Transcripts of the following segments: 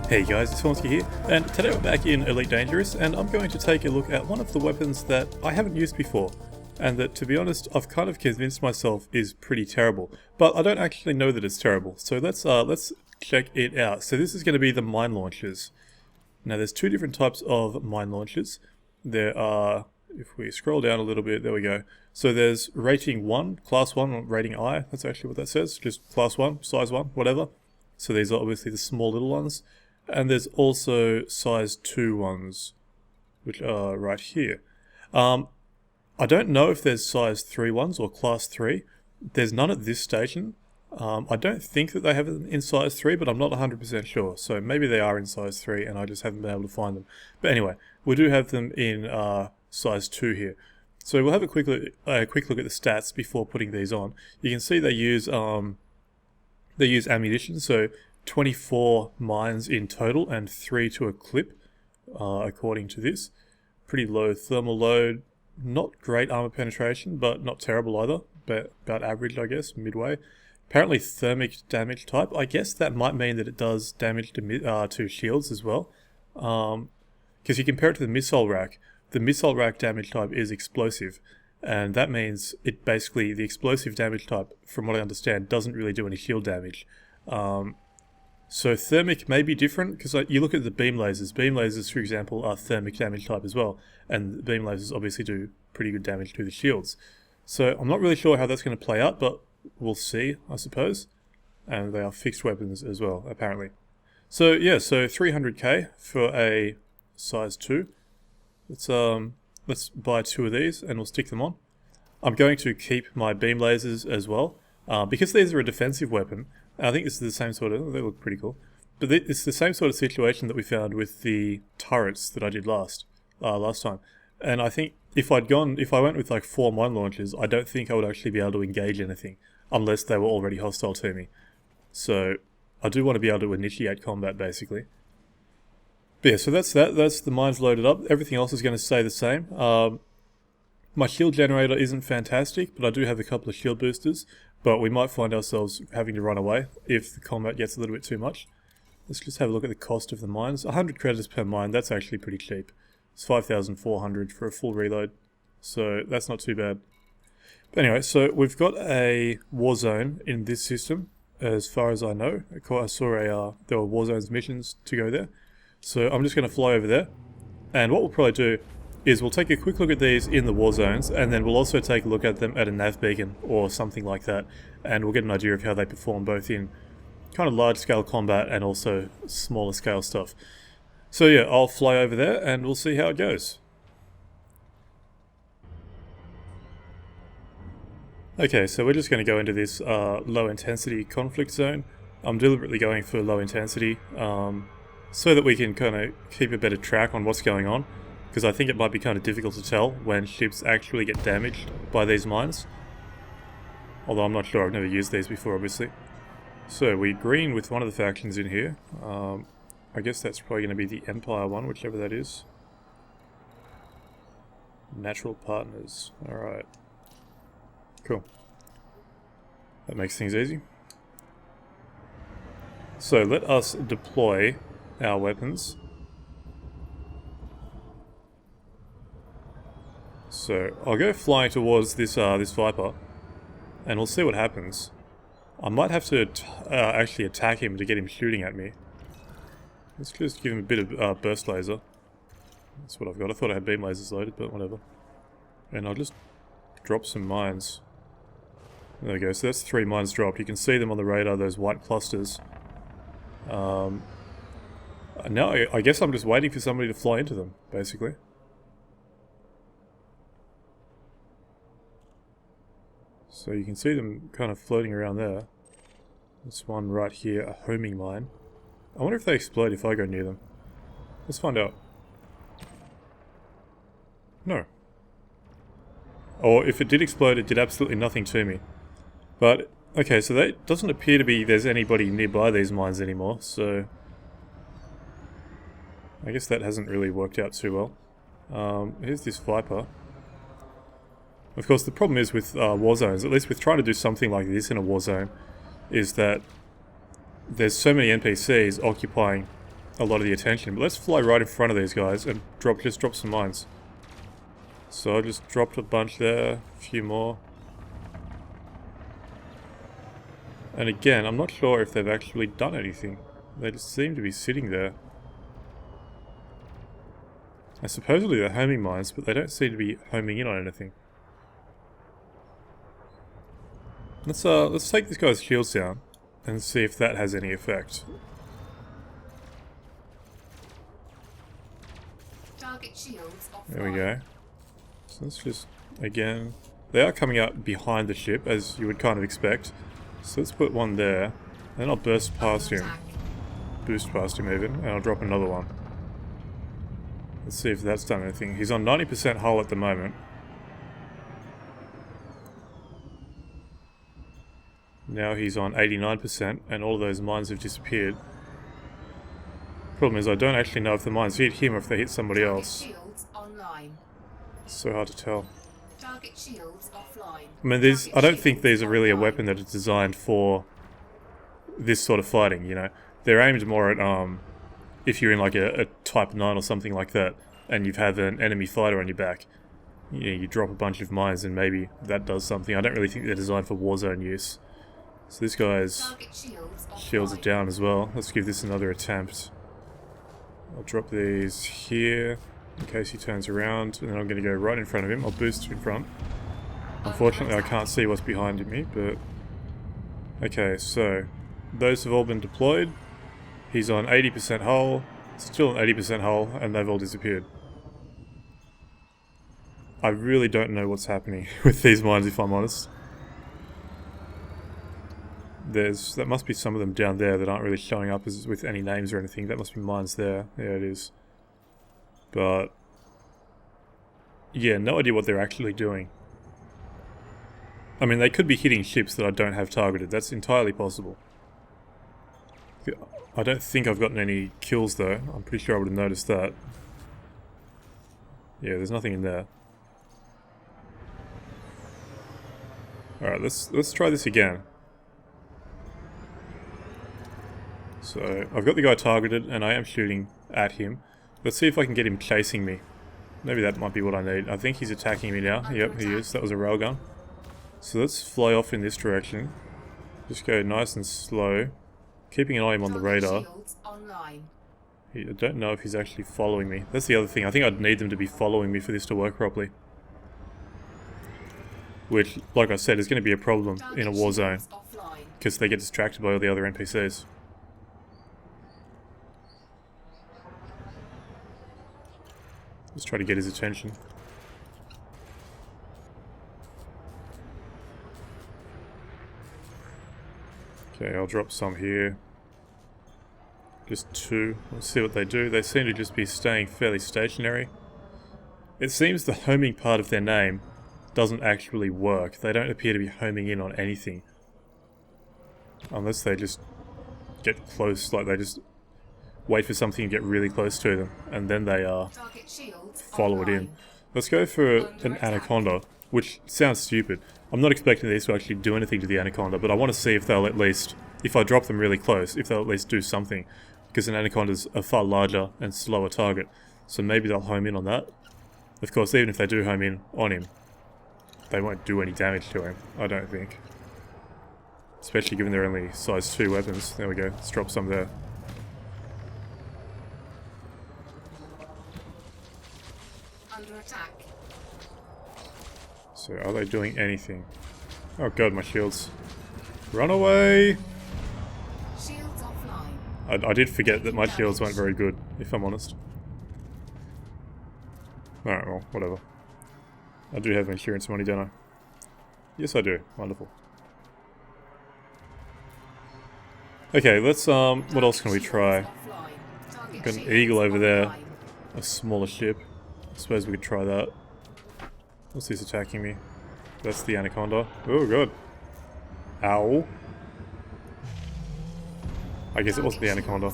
Hey guys, it's Vornskyr here, and today we're back in Elite Dangerous, and I'm going to take a look at one of the weapons that I haven't used before, and that, to be honest, I've kind of convinced myself is pretty terrible, but I don't actually know that it's terrible, so let's check it out. So this is going to be the mine launchers. Now there's two different types of mine launchers. There are, if we scroll down a little bit, there we go. So there's rating 1, class 1, rating I, that's actually what that says, just class 1, size 1, whatever. So these are obviously the small little ones. And there's also size 2 ones, which are right here. I don't know if there's size 3 ones or class 3. There's none at this station. I don't think that they have them in size 3, but I'm not 100% sure. So maybe they are in size 3 and I just haven't been able to find them. But anyway, we do have them in size 2 here. So we'll have a quick look at the stats before putting these on. You can see they use ammunition, so 24 mines in total and 3 to a clip, according to this. Pretty low thermal load, not great armor penetration, but not terrible either, but about average, I guess, midway. Apparently thermic damage type. I guess that might mean that it does damage to shields as well, because you compare it to the missile rack damage type is explosive, and that means it basically, the explosive damage type, from what I understand, doesn't really do any shield damage. So thermic may be different, because you look at the beam lasers. Beam lasers, for example, are thermic damage type as well, and beam lasers obviously do pretty good damage to the shields. So I'm not really sure how that's going to play out, but we'll see, I suppose. And they are fixed weapons as well, apparently. So yeah, so 300k for a size 2. Let's buy 2 of these and we'll stick them on. I'm going to keep my beam lasers as well, because these are a defensive weapon. I think this is the same sort of, they look pretty cool. But it's the same sort of situation that we found with the turrets that I did last time. And I think if I went with like 4 mine launchers, I don't think I would actually be able to engage anything, unless they were already hostile to me. So I do want to be able to initiate combat, basically. But yeah, so that's the mines loaded up. Everything else is going to stay the same. My shield generator isn't fantastic, but I do have a couple of shield boosters. But we might find ourselves having to run away if the combat gets a little bit too much. Let's just have a look at the cost of the mines. 100 credits per mine, that's actually pretty cheap. It's 5,400 for a full reload, so that's not too bad. But anyway, so we've got a war zone in this system, as far as I know. I saw there were war zones missions to go there. So I'm just going to fly over there, and what we'll probably do is we'll take a quick look at these in the war zones, and then we'll also take a look at them at a nav beacon or something like that, and we'll get an idea of how they perform both in kind of large scale combat and also smaller scale stuff. So yeah, I'll fly over there and we'll see how it goes. Okay, so we're just going to go into this low intensity conflict zone. I'm deliberately going for low intensity so that we can kind of keep a better track on what's going on, because I think it might be kind of difficult to tell when ships actually get damaged by these mines. Although I'm not sure, I've never used these before, obviously. So we green with one of the factions in here. I guess that's probably going to be the Empire one, whichever that is. Natural partners. Alright. Cool. That makes things easy. So let us deploy our weapons. So I'll go flying towards this Viper, and we'll see what happens. I might have to actually attack him to get him shooting at me. Let's just give him a bit of burst laser. That's what I've got. I thought I had beam lasers loaded, but whatever. And I'll just drop some mines. There we go. So that's 3 mines dropped. You can see them on the radar, those white clusters. Now I guess I'm just waiting for somebody to fly into them, basically. So you can see them kind of floating around there. This one right here, a homing mine. I wonder if they explode if I go near them. Let's find out. No. Or if it did explode, it did absolutely nothing to me. But, okay, so that doesn't appear to be there's anybody nearby these mines anymore, so I guess that hasn't really worked out too well. Here's this Viper. Of course, the problem is with war zones, at least with trying to do something like this in a war zone, is that there's so many NPCs occupying a lot of the attention. But let's fly right in front of these guys and just drop some mines. So I just dropped a bunch there, a few more. And again, I'm not sure if they've actually done anything. They just seem to be sitting there. And supposedly they're homing mines, but they don't seem to be homing in on anything. Let's take this guy's shields down and see if that has any effect. Target shields offline. There we go. So let's just, again, they are coming out behind the ship, as you would kind of expect. So let's put one there, then I'll burst past him. Boost past him even, and I'll drop another one. Let's see if that's done anything. He's on 90% hull at the moment. Now he's on 89%, and all of those mines have disappeared. Problem is, I don't actually know if the mines hit him or if they hit somebody else. It's so hard to tell. Target shields offline. I mean, I don't think these are really a weapon that is designed for this sort of fighting, you know. They're aimed more at, if you're in like a Type 9 or something like that, and you have an enemy fighter on your back. You know, you drop a bunch of mines and maybe that does something. I don't really think they're designed for warzone use. So this guy's shields are down as well. Let's give this another attempt. I'll drop these here in case he turns around, and then I'm going to go right in front of him. I'll boost in front. Unfortunately, I can't see what's behind me, but... Okay, so those have all been deployed. He's on 80% hull, still on 80% hull, and they've all disappeared. I really don't know what's happening with these mines, if I'm honest. That must be some of them down there that aren't really showing up as with any names or anything. That must be mines there. Yeah, it is. But yeah, no idea what they're actually doing. I mean, they could be hitting ships that I don't have targeted. That's entirely possible. I don't think I've gotten any kills though. I'm pretty sure I would have noticed that. Yeah, there's nothing in there. Alright, let's try this again. So, I've got the guy targeted, and I am shooting at him. Let's see if I can get him chasing me. Maybe that might be what I need. I think he's attacking me now. Yep, he is. That was a railgun. So let's fly off in this direction. Just go nice and slow. Keeping an eye on the radar. I don't know if he's actually following me. That's the other thing. I think I'd need them to be following me for this to work properly. Which, like I said, is going to be a problem in a war zone. Because they get distracted by all the other NPCs. Let's try to get his attention. Okay, I'll drop some here. Just 2. Let's see what they do. They seem to just be staying fairly stationary. It seems the homing part of their name doesn't actually work. They don't appear to be homing in on anything. Unless they just get close, like they just wait for something to get really close to them, and then they follow it in. Let's go for an Anaconda, which sounds stupid. I'm not expecting these to actually do anything to the Anaconda, but I want to see if they'll at least, if I drop them really close, if they'll at least do something. Because an Anaconda's a far larger and slower target, so maybe they'll home in on that. Of course, even if they do home in on him, they won't do any damage to him, I don't think. Especially given they're only size 2 weapons. There we go, let's drop some there. Under attack. So, are they doing anything? Oh god, my shields. Run away! Shields offline. I did forget that my shields weren't very good, if I'm honest. Alright, well, whatever. I do have insurance money, don't I? Yes, I do. Wonderful. Okay, let's, what else can we try? Got an eagle over there. A smaller ship. I suppose we could try that. What's this attacking me? That's the Anaconda. Oh, god. Ow. I guess it wasn't the Anaconda.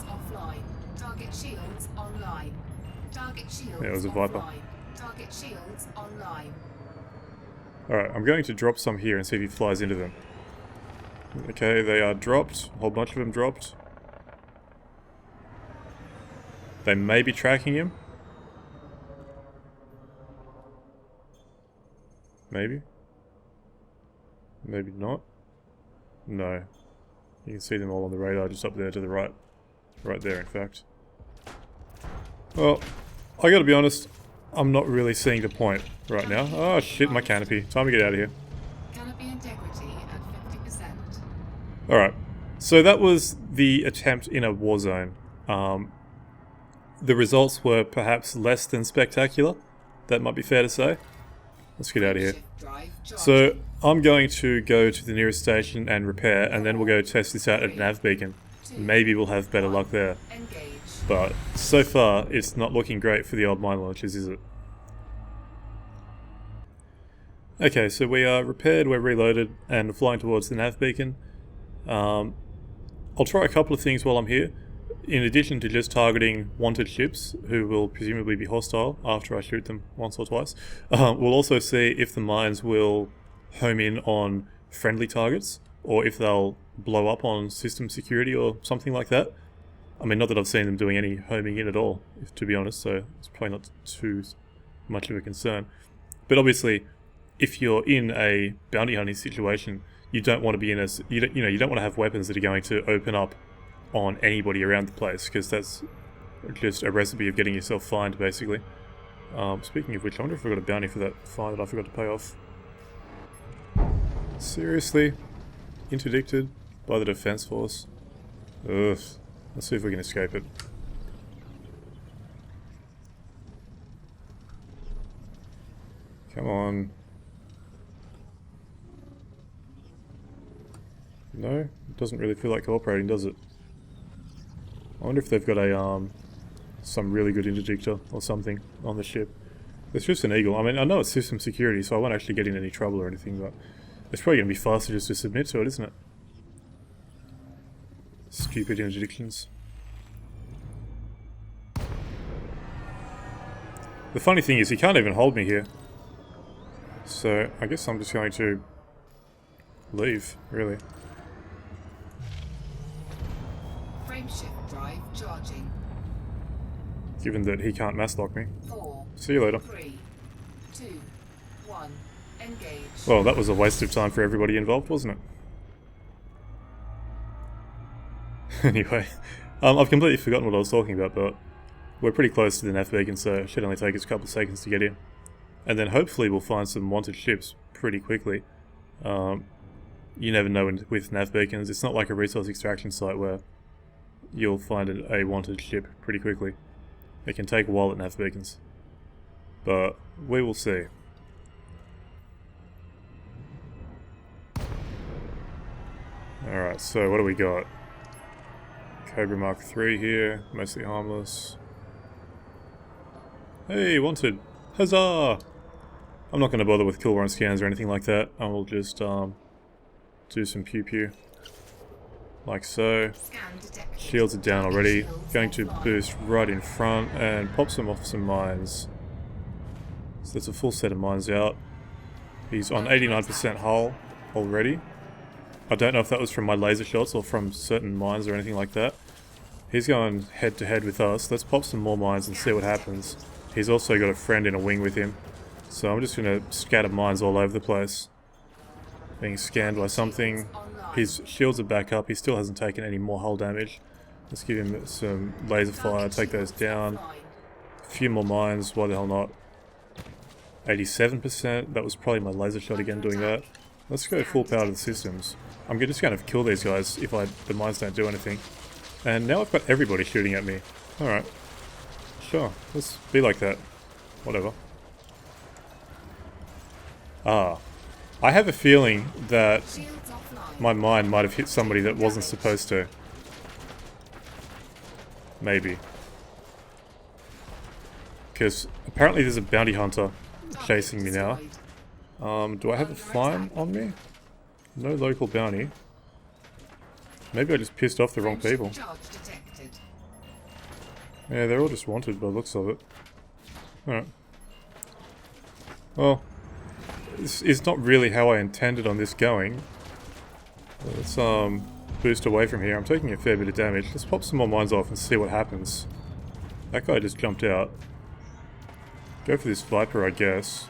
Yeah, it was a Viper. Alright, I'm going to drop some here and see if he flies into them. Okay, they are dropped. A whole bunch of them dropped. They may be tracking him. Maybe. Maybe not. No. You can see them all on the radar just up there to the right. Right there, in fact. Well, I gotta be honest, I'm not really seeing the point right now. Oh shit, my canopy. Time to get out of here. Canopy integrity at 50%. Alright, so that was the attempt in a war zone. The results were perhaps less than spectacular. That might be fair to say. Let's get out of here. So, I'm going to go to the nearest station and repair, and then we'll go test this out at a nav beacon. Maybe we'll have better luck there. But so far, it's not looking great for the old mine launchers, is it? Okay, so we are repaired, we're reloaded, and flying towards the nav beacon. I'll try a couple of things while I'm here. In addition to just targeting wanted ships, who will presumably be hostile after I shoot them once or twice, we'll also see if the mines will home in on friendly targets, or if they'll blow up on system security or something like that. I mean, not that I've seen them doing any homing in at all, to be honest, so it's probably not too much of a concern. But obviously, if you're in a bounty hunting situation, you don't want to be in a, you don't want to have weapons that are going to open up on anybody around the place, because that's just a recipe of getting yourself fined, basically. Speaking of which, I wonder if I got a bounty for that fine that I forgot to pay off. Seriously? Interdicted by the Defense Force? Ugh. Let's see if we can escape it. Come on. No? It doesn't really feel like cooperating, does it? I wonder if they've got a, some really good interdictor or something on the ship. It's just an Eagle. I mean, I know it's system security, so I won't actually get in any trouble or anything, but it's probably going to be faster just to submit to it, isn't it? Stupid interdictions. The funny thing is, he can't even hold me here. So, I guess I'm just going to leave, really. Frameshift drive charging. Given that he can't mass lock me. 4, See you later. 3, 2, 1, engage. Well, that was a waste of time for everybody involved, wasn't it? Anyway, I've completely forgotten what I was talking about, but we're pretty close to the nav beacon, so it should only take us a couple of seconds to get in. And then hopefully we'll find some wanted ships pretty quickly. You never know with nav beacons. It's not like a resource extraction site where you'll find a wanted ship pretty quickly. It can take a while at nav beacons. But we will see. Alright, so what do we got? Cobra Mark III here, mostly harmless. Hey, wanted! Huzzah! I'm not going to bother with kill run scans or anything like that. I will just do some pew pew. Like so. Shields are down already. Going to boost right in front and pop some off some mines. So that's a full set of mines out. He's on 89% hull already. I don't know if that was from my laser shots or from certain mines or anything like that. He's going head to head with us. Let's pop some more mines and see what happens. He's also got a friend in a wing with him. So I'm just going to scatter mines all over the place. Being scanned by something. His shields are back up. He still hasn't taken any more hull damage. Let's give him some laser fire. Take those down. A few more mines. Why the hell not? 87%. That was probably my laser shot again doing that. Let's go full power to the systems. I'm just going to kill these guys if the mines don't do anything. And now I've got everybody shooting at me. Alright. Sure. Let's be like that. Whatever. Ah. I have a feeling that my mine might have hit somebody that wasn't supposed to. Maybe. Because apparently there's a bounty hunter chasing me now. Do I have a fine on me? No local bounty. Maybe I just pissed off the wrong people. Yeah, they're all just wanted by the looks of it. Alright. Well, this is not really how I intended on this going. Let's boost away from here. I'm taking a fair bit of damage. Let's pop some more mines off and see what happens. That guy just jumped out. Go for this Viper, I guess.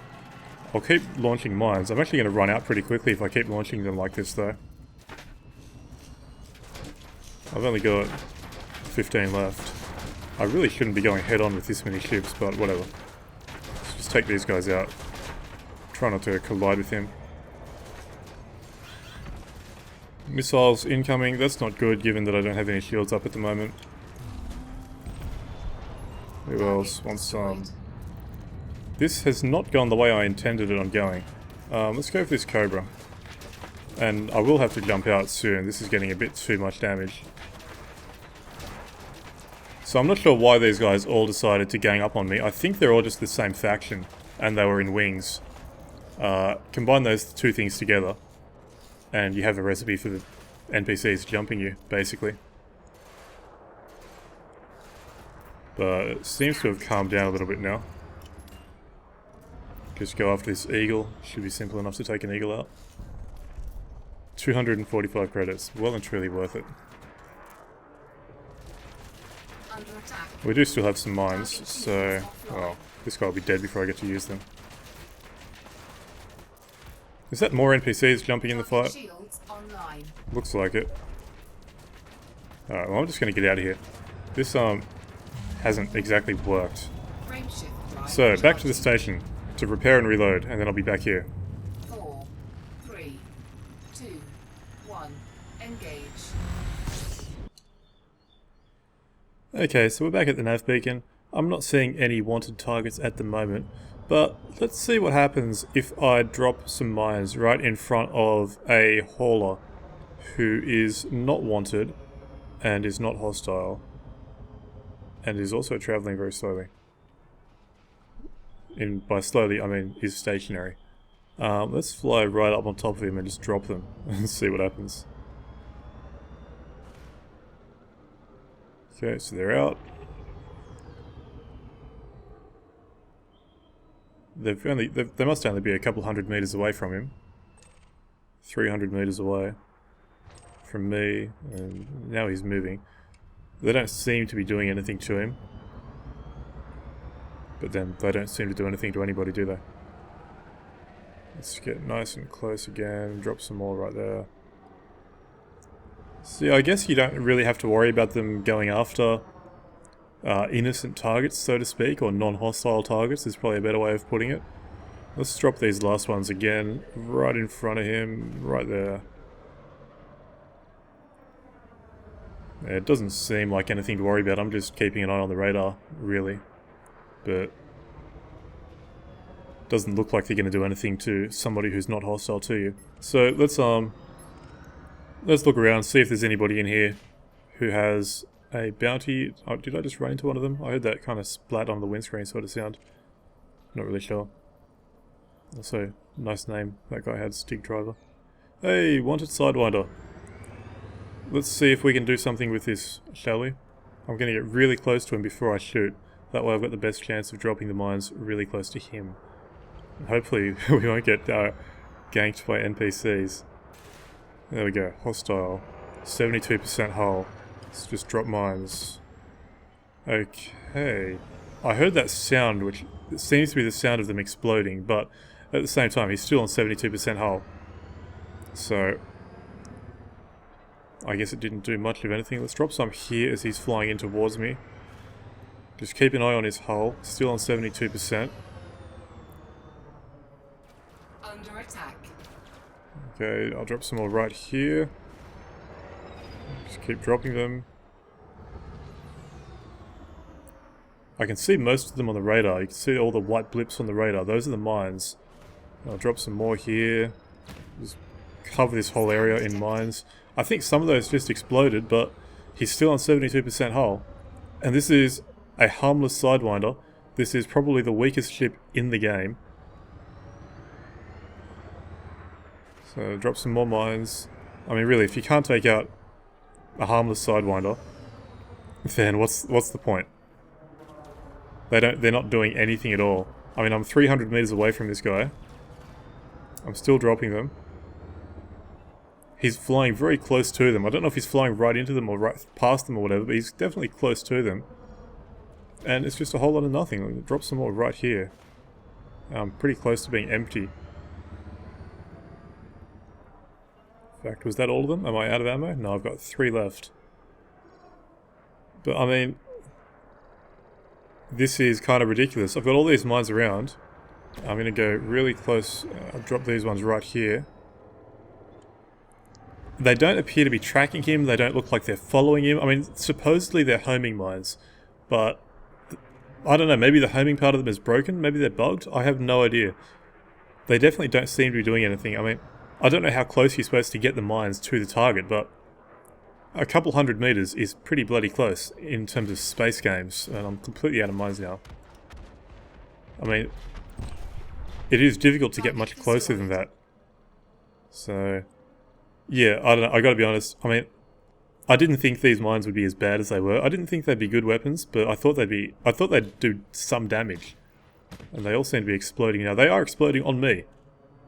I'll keep launching mines. I'm actually going to run out pretty quickly if I keep launching them like this, though. I've only got 15 left. I really shouldn't be going head-on with this many ships, but whatever. Let's just take these guys out. Try not to collide with him. Missiles incoming. That's not good, given that I don't have any shields up at the moment. Who else wants some? This has not gone the way I intended it on going. Let's go for this Cobra. And I will have to jump out soon. This is getting a bit too much damage. So I'm not sure why these guys all decided to gang up on me. I think they're all just the same faction, and they were in wings. Combine those two things together, and you have a recipe for the NPCs jumping you, basically. But it seems to have calmed down a little bit now. Just go after this eagle. Should be simple enough to take an eagle out. 245 credits. Well and truly worth it. We do still have some mines, so... well, this guy will be dead before I get to use them. Is that more NPCs jumping in the fight? Looks like it. Alright, well I'm just going to get out of here. This hasn't exactly worked. So, back to the station to repair and reload, and then I'll be back here. 4, 3, 2, 1, engage. Okay, so we're back at the nav beacon. I'm not seeing any wanted targets at the moment, but let's see what happens if I drop some mines right in front of a hauler who is not wanted and is not hostile and is also travelling very slowly. By slowly, I mean is stationary. Let's fly right up on top of him and just drop them and see what happens. Okay, so they're out. They must only be a couple hundred meters away from him. 300 meters away from me, and now he's moving. They don't seem to be doing anything to him. But then they don't seem to do anything to anybody, do they? Let's get nice and close again, drop some more right there. So yeah, I guess you don't really have to worry about them going after innocent targets, so to speak, or non-hostile targets is probably a better way of putting it. Let's drop these last ones again, right in front of him, right there. Yeah, it doesn't seem like anything to worry about. I'm just keeping an eye on the radar, really. But doesn't look like they're going to do anything to somebody who's not hostile to you. So let's look around, see if there's anybody in here who has a bounty. Oh, did I just run into one of them? I heard that kind of splat on the windscreen sort of sound. Not really sure. Also, nice name. That guy had Stig Driver. Hey, wanted Sidewinder. Let's see if we can do something with this, shall we? I'm going to get really close to him before I shoot. That way I've got the best chance of dropping the mines really close to him. And hopefully we won't get ganked by NPCs. There we go. Hostile. 72% hull. Let's just drop mines. Okay. I heard that sound, which seems to be the sound of them exploding, but at the same time, he's still on 72% hull. So, I guess it didn't do much of anything. Let's drop some here as he's flying in towards me. Just keep an eye on his hull. Still on 72%. Under attack. Okay, I'll drop some more right here. Just keep dropping them. I can see most of them on the radar. You can see all the white blips on the radar. Those are the mines. I'll drop some more here. Just cover this whole area in mines. I think some of those just exploded, but he's still on 72% hull. And this is a harmless Sidewinder. This is probably the weakest ship in the game. So drop some more mines. I mean, really, if you can't take out a harmless Sidewinder, then what's the point? They're not doing anything at all. I mean, I'm 300 meters away from this guy. I'm still dropping them. He's flying very close to them. I don't know if he's flying right into them or right past them or whatever, but he's definitely close to them. and it's just a whole lot of nothing. Drop some more right here. I'm pretty close to being empty. In fact, was that all of them? Am I out of ammo? No, I've got 3 left. But I mean, this is kind of ridiculous. I've got all these mines around. I'm going to go really close. I'll drop these ones right here. They don't appear to be tracking him. They don't look like they're following him. I mean, supposedly they're homing mines, but I don't know. Maybe the homing part of them is broken. Maybe they're bugged. I have no idea. They definitely don't seem to be doing anything. I mean, I don't know how close you're supposed to get the mines to the target, but a couple 100 meters is pretty bloody close in terms of space games, and I'm completely out of mines now. I mean, it is difficult to get much closer than that. So, yeah, I don't know. I gotta be honest. I mean, I didn't think these mines would be as bad as they were. I didn't think they'd be good weapons, but I thought they'd do some damage. And they all seem to be exploding now. They are exploding on me.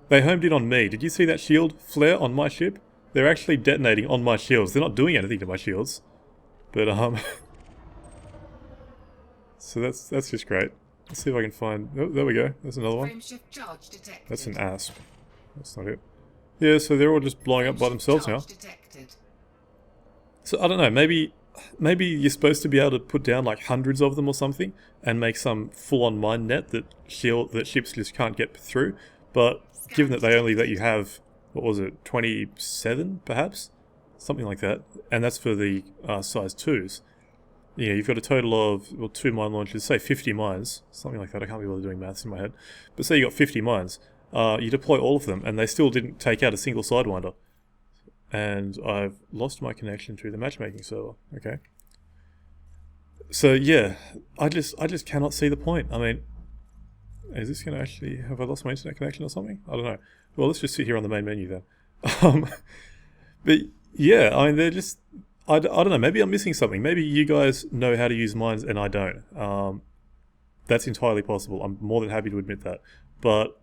They homed in on me. Did you see that shield flare on my ship? They're actually detonating on my shields. They're not doing anything to my shields. But, so that's just great. Let's see if I can find... Oh, there we go. There's another one. That's an asp. That's not it. Yeah, so they're all just blowing up by themselves now. So, I don't know. Maybe you're supposed to be able to put down like hundreds of them or something and make some full-on mine net that ships just can't get through. But given that they only let you have... What was it? 27, perhaps? Something like that. And that's for the size 2s. You know, you've got a total of, well, 2 mine launchers, say 50 mines. Something like that. I can't be able to doing maths in my head. But say you got 50 mines. You deploy all of them, and they still didn't take out a single Sidewinder. And I've lost my connection to the matchmaking server. Okay. So, yeah. I just cannot see the point. I mean, is this going to actually... Have I lost my internet connection or something? I don't know. Well, let's just sit here on the main menu then. But yeah, I mean, they're just... I don't know, maybe I'm missing something. Maybe you guys know how to use mines and I don't. That's entirely possible. I'm more than happy to admit that. But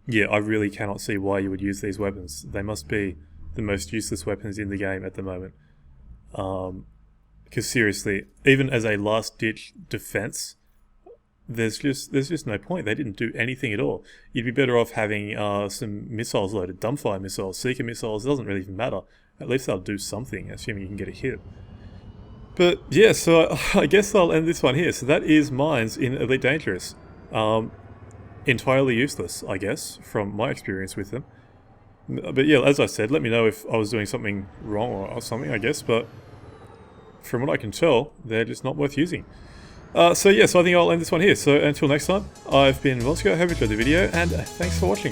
yeah, I really cannot see why you would use these weapons. They must be the most useless weapons in the game at the moment. Because seriously, even as a last-ditch defense... There's just no point. They didn't do anything at all. You'd be better off having some missiles loaded, dumbfire missiles, seeker missiles. It doesn't really even matter. At least they'll do something, assuming you can get a hit. But yeah, so I guess I'll end this one here. So that is mines in Elite Dangerous. Entirely useless, I guess, from my experience with them. But yeah, as I said, let me know if I was doing something wrong or something, I guess. But from what I can tell, they're just not worth using. So yeah, so I think I'll end this one here. So until next time, I've been Vornskyr. I hope you enjoyed the video, and thanks for watching.